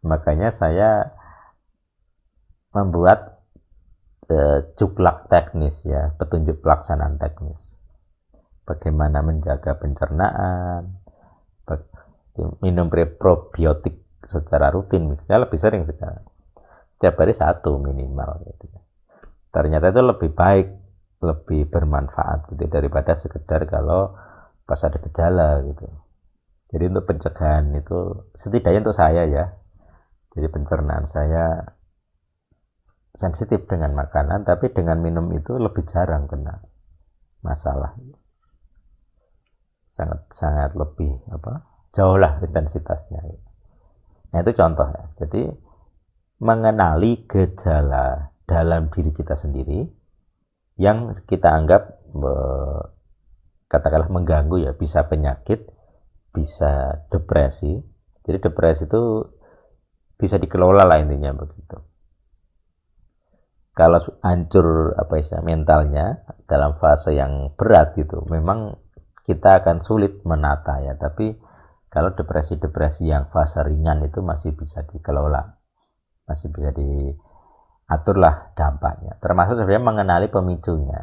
Makanya saya membuat juklak teknis ya, petunjuk pelaksanaan teknis. Bagaimana menjaga pencernaan, minum probiotik secara rutin, misalnya lebih sering sekarang. Setiap hari 1 minimal gitu. Ternyata itu lebih baik, lebih bermanfaat gitu daripada sekedar kalau pas ada gejala gitu. Jadi untuk pencegahan itu setidaknya untuk saya ya. Jadi pencernaan saya sensitif dengan makanan, tapi dengan minum itu lebih jarang kena masalah. Sangat lebih jauh lah intensitasnya. Nah itu contoh ya. Jadi mengenali gejala dalam diri kita sendiri yang kita anggap katakanlah mengganggu ya, bisa penyakit, bisa depresi. Jadi depresi itu bisa dikelola lah intinya begitu. Kalau hancur mentalnya dalam fase yang berat gitu, memang kita akan sulit menata ya. Tapi kalau depresi-depresi yang fase ringan itu masih bisa dikelola, masih bisa diatur lah dampaknya. Termasuk sebenarnya mengenali pemicunya.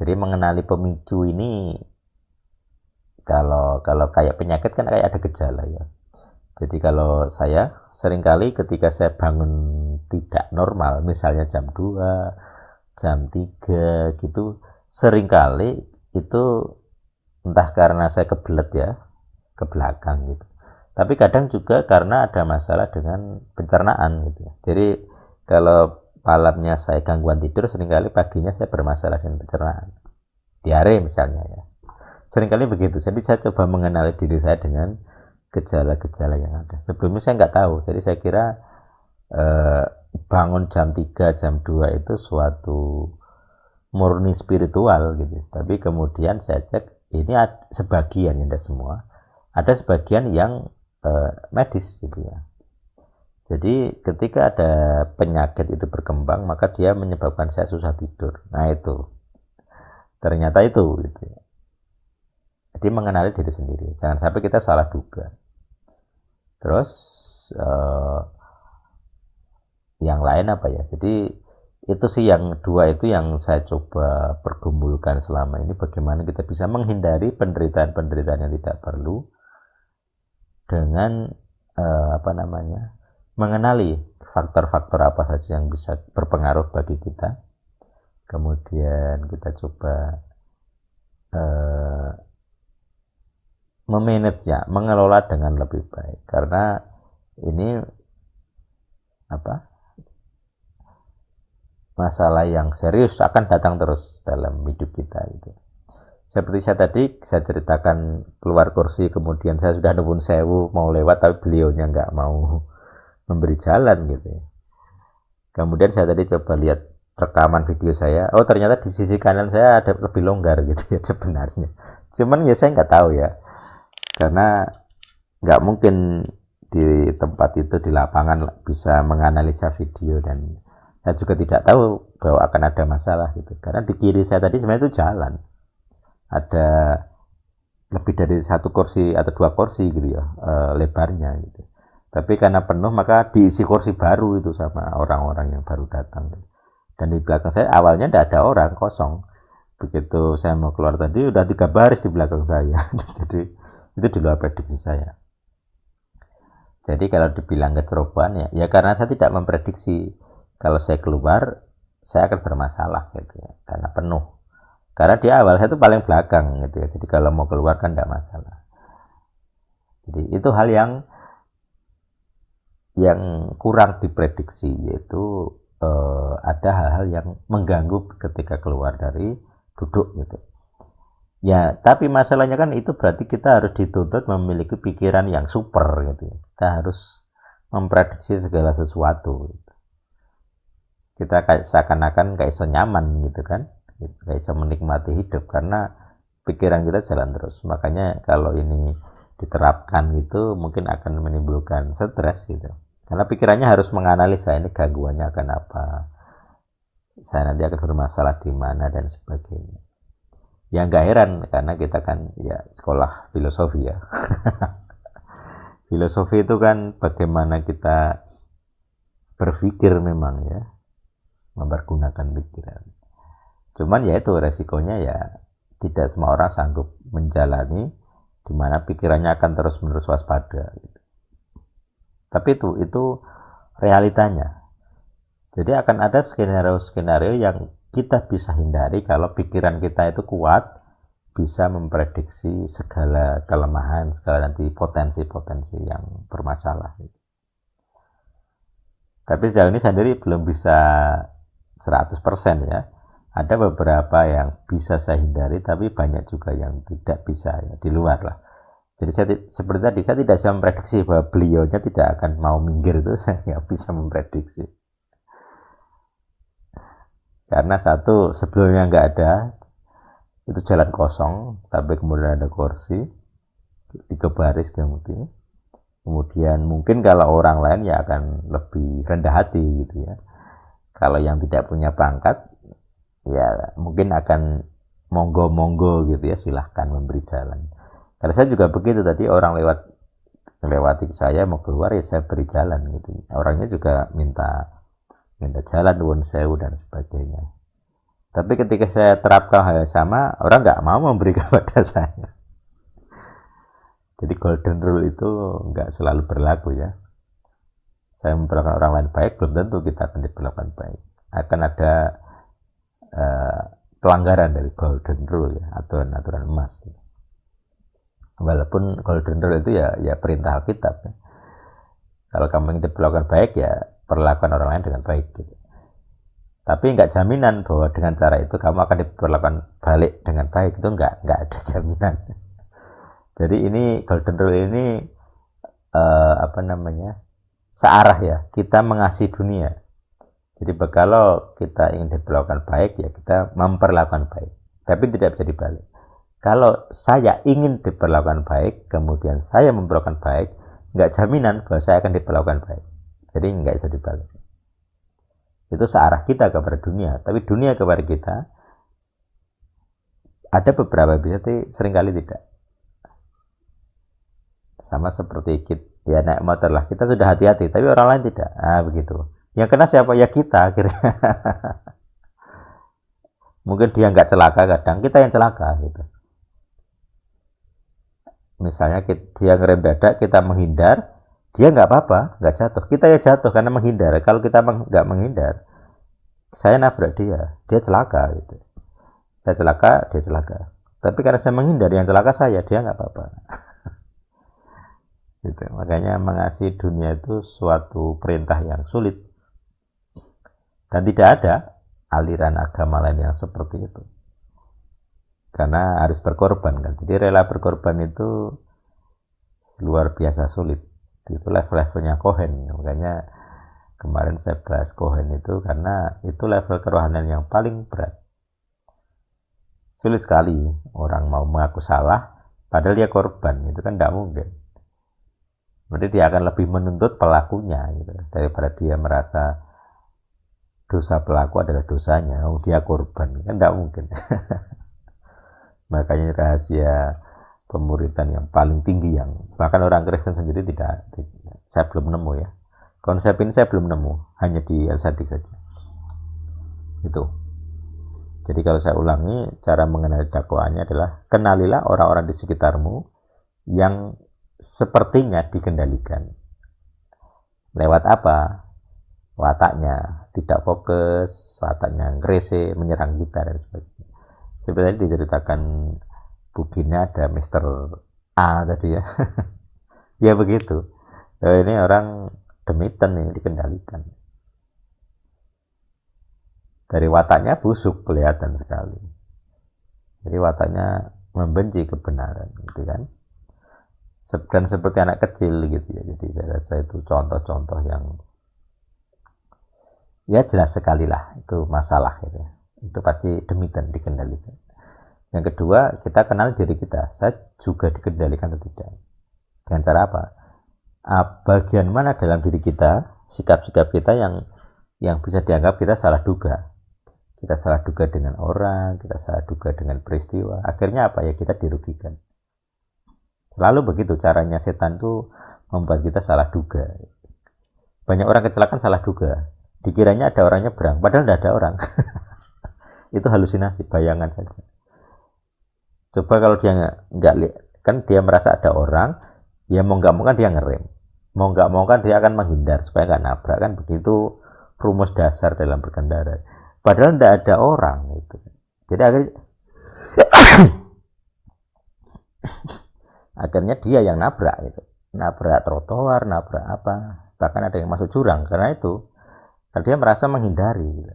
Jadi mengenali pemicu ini kalau kayak penyakit kan kayak ada gejala ya. Jadi kalau saya seringkali ketika saya bangun tidak normal, misalnya jam 2, jam 3 gitu, seringkali itu entah karena saya kebelet ya, ke belakang gitu. Tapi kadang juga karena ada masalah dengan pencernaan gitu. Jadi kalau malamnya saya gangguan tidur, seringkali paginya saya bermasalah dengan pencernaan. Diare misalnya ya. Seringkali begitu. Jadi saya coba mengenali diri saya dengan gejala-gejala yang ada. Sebelumnya saya nggak tahu. Jadi saya kira bangun jam 3, jam 2 itu suatu murni spiritual gitu. Tapi kemudian saya cek, ini sebagian, tidak semua. Ada sebagian yang medis gitu ya. Jadi ketika ada penyakit itu berkembang, maka dia menyebabkan saya susah tidur. Nah itu. Ternyata itu gitu ya. Jadi mengenali diri sendiri. Jangan sampai kita salah duga. Terus yang lain apa ya? Jadi itu sih yang dua itu yang saya coba pergumulkan selama ini. Bagaimana kita bisa menghindari penderitaan-penderitaan yang tidak perlu dengan mengenali faktor-faktor apa saja yang bisa berpengaruh bagi kita. Kemudian kita coba memanage-nya, mengelola dengan lebih baik. Karena ini masalah yang serius akan datang terus dalam hidup kita gitu. Seperti saya ceritakan keluar kursi, kemudian saya sudah nuwun sewu mau lewat, tapi beliaunya nggak mau memberi jalan gitu. Kemudian saya tadi coba lihat rekaman video saya, oh ternyata di sisi kanan saya ada lebih longgar gitu ya sebenarnya. Cuman ya saya nggak tahu ya, karena nggak mungkin di tempat itu di lapangan bisa menganalisa video, dan saya juga tidak tahu bahwa akan ada masalah gitu. Karena di kiri saya tadi sebenarnya itu jalan, ada lebih dari 1 kursi atau 2 kursi gitu ya lebarnya gitu. Tapi karena penuh maka diisi kursi baru itu sama orang-orang yang baru datang. Dan di belakang saya awalnya tidak ada orang, kosong. Begitu saya mau keluar tadi udah 3 baris di belakang saya. Jadi itu di luar prediksi saya. Jadi kalau dibilang kecerobohan ya karena saya tidak memprediksi kalau saya keluar saya akan bermasalah gitu ya, karena penuh. Karena di awal saya itu paling belakang gitu ya. Jadi kalau mau keluar kan tidak masalah. Jadi itu hal yang kurang diprediksi, yaitu ada hal-hal yang mengganggu ketika keluar dari duduk gitu. Ya, tapi masalahnya kan itu berarti kita harus dituntut memiliki pikiran yang super gitu. Kita harus memprediksi segala sesuatu. Gitu. Kita kayak seakan-akan kayak iso nyaman gitu kan, kayak iso menikmati hidup karena pikiran kita jalan terus. Makanya kalau ini diterapkan gitu mungkin akan menimbulkan stres gitu. Karena pikirannya harus menganalisa ini gangguannya akan apa, saya nanti akan bermasalah di mana dan sebagainya. Ya nggak heran karena kita kan ya sekolah filosofi ya. Filosofi itu kan bagaimana kita berpikir memang ya, mempergunakan pikiran. Cuman ya itu resikonya ya tidak semua orang sanggup menjalani di mana pikirannya akan terus-menerus waspada. Tapi itu realitanya. Jadi akan ada skenario-skenario yang kita bisa hindari kalau pikiran kita itu kuat, bisa memprediksi segala kelemahan, segala nanti potensi-potensi yang bermasalah. Tapi sejauh ini saya sendiri belum bisa 100% ya. Ada beberapa yang bisa saya hindari, tapi banyak juga yang tidak bisa ya, di luar lah. Jadi seperti tadi, saya tidak bisa memprediksi bahwa beliaunya tidak akan mau minggir, itu saya nggak bisa memprediksi. Karena satu, sebelumnya nggak ada, itu jalan kosong, tapi kemudian ada kursi, 3 baris kemudian mungkin kalau orang lain ya akan lebih rendah hati gitu ya. Kalau yang tidak punya pangkat, ya mungkin akan monggo-monggo gitu ya, silahkan memberi jalan. Karena saya juga begitu, tadi orang lewati saya mau keluar ya saya beri jalan gitu. Orangnya juga minta jalan, nuwun sewu dan sebagainya. Tapi ketika saya terapkan hal yang sama, orang nggak mau memberi kepada saya. Jadi golden rule itu nggak selalu berlaku ya. Saya memperlakukan orang lain baik, belum tentu kita akan diperlakukan baik. Akan ada pelanggaran dari golden rule ya, aturan emas. Walaupun golden rule itu ya perintah Alkitab ya. Kalau kamu ingin diperlakukan baik ya perlakukan orang lain dengan baik gitu. Tapi nggak jaminan bahwa dengan cara itu kamu akan diperlakukan balik dengan baik, itu nggak ada jaminan. Jadi ini golden rule ini searah ya, kita mengasihi dunia. Jadi kalau kita ingin diperlakukan baik ya kita memperlakukan baik, tapi tidak bisa dibalik. Kalau saya ingin diperlakukan baik, kemudian saya memperlakukan baik, nggak jaminan bahwa saya akan diperlakukan baik. Jadi nggak bisa dibalik. Itu searah kita kepada dunia, tapi dunia kepada kita ada beberapa bisa, tapi seringkali tidak. Sama seperti kita, ya naik motor lah, kita sudah hati-hati, tapi orang lain tidak. Begitu. Yang kena siapa? Ya kita akhirnya. Mungkin dia nggak celaka, kadang kita yang celaka gitu. Misalnya dia ngerem dadak, kita menghindar, dia nggak apa-apa, nggak jatuh. Kita ya jatuh karena menghindar. Kalau kita nggak menghindar, saya nabrak dia celaka gitu. Saya celaka, dia celaka. Tapi karena saya menghindar, yang celaka saya, dia nggak apa-apa. Gitu. Makanya mengasihi dunia itu suatu perintah yang sulit. Dan tidak ada aliran agama lain yang seperti itu. Karena harus berkorban kan. Jadi rela berkorban itu luar biasa sulit. Itu level-levelnya Kohen. Makanya kemarin saya bahas Kohen itu karena itu level kerohanian yang paling berat. Sulit sekali orang mau mengaku salah padahal dia korban. Itu kan tidak mungkin. Berarti dia akan lebih menuntut pelakunya gitu, daripada dia merasa dosa pelaku adalah dosanya. Dia korban. Kan tidak mungkin. Makanya rahasia pemuridan yang paling tinggi yang bahkan orang Kristen sendiri tidak, saya belum nemu ya. Konsep ini saya belum nemu, hanya di El Sadik saja. Itu. Jadi kalau saya ulangi, cara mengenali dakwaannya adalah kenalilah orang-orang di sekitarmu yang sepertinya dikendalikan. Lewat apa? Wataknya tidak fokus, wataknya ngerese, menyerang kita dan sebagainya. Sebenarnya diceritakan bukunya ada Mr. A tadi ya. Ya begitu. Ini orang demiten nih, dikendalikan. Dari wataknya busuk kelihatan sekali. Jadi wataknya membenci kebenaran gitu kan. Dan seperti anak kecil gitu ya. Jadi saya rasa itu contoh-contoh yang ya jelas sekali lah itu masalah gitu ya. Itu pasti demikian dikendalikan. Yang kedua, kita kenal diri kita. Saya juga dikendalikan atau tidak? Dengan cara apa? Bagian mana dalam diri kita, sikap-sikap kita yang bisa dianggap kita salah duga. Kita salah duga dengan orang, kita salah duga dengan peristiwa. Akhirnya apa ya? Kita dirugikan. Selalu begitu caranya setan tuh membuat kita salah duga. Banyak orang kecelakaan salah duga, dikiranya ada orang nyebrang padahal tidak ada orang. Itu halusinasi, bayangan saja. Coba kalau dia nggak lihat, kan dia merasa ada orang, ya mau nggak mau kan dia ngerem, mau nggak mau kan dia akan menghindar supaya nggak nabrak, kan begitu rumus dasar dalam berkendara. Padahal tidak ada orang itu. Jadi akhirnya dia yang nabrak itu, nabrak trotoar, nabrak apa, bahkan ada yang masuk jurang karena itu. Karena dia merasa menghindari gitu.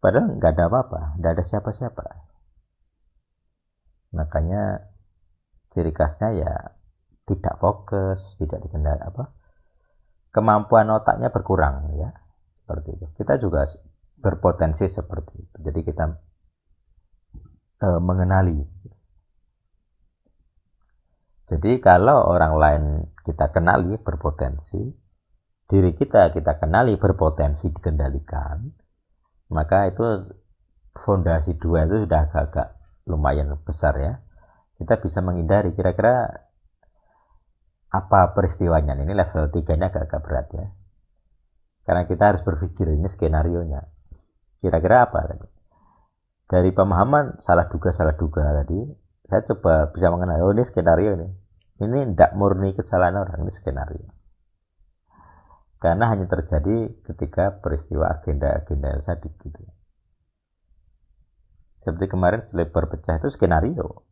Padahal nggak ada apa-apa, nggak ada siapa-siapa. Makanya ciri khasnya ya tidak fokus, tidak dikendara apa, kemampuan otaknya berkurang ya, seperti itu. Kita juga berpotensi seperti itu. Jadi kita mengenali. Jadi kalau orang lain kita kenali berpotensi, diri kita kenali berpotensi dikendalikan, maka itu fondasi dua itu sudah agak lumayan besar ya. Kita bisa menghindari. Kira-kira apa peristiwanya? Ini level 3 nya agak berat ya, karena kita harus berpikir ini skenario nya kira-kira apa tadi. Dari pemahaman salah duga tadi, saya coba bisa mengenal, oh ini skenario ini tidak murni kesalahan orang, ini skenario. Karena hanya terjadi ketika peristiwa agenda tadi gitu. Seperti kemarin selebar pecah itu skenario.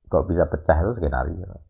Kok bisa pecah itu skenario.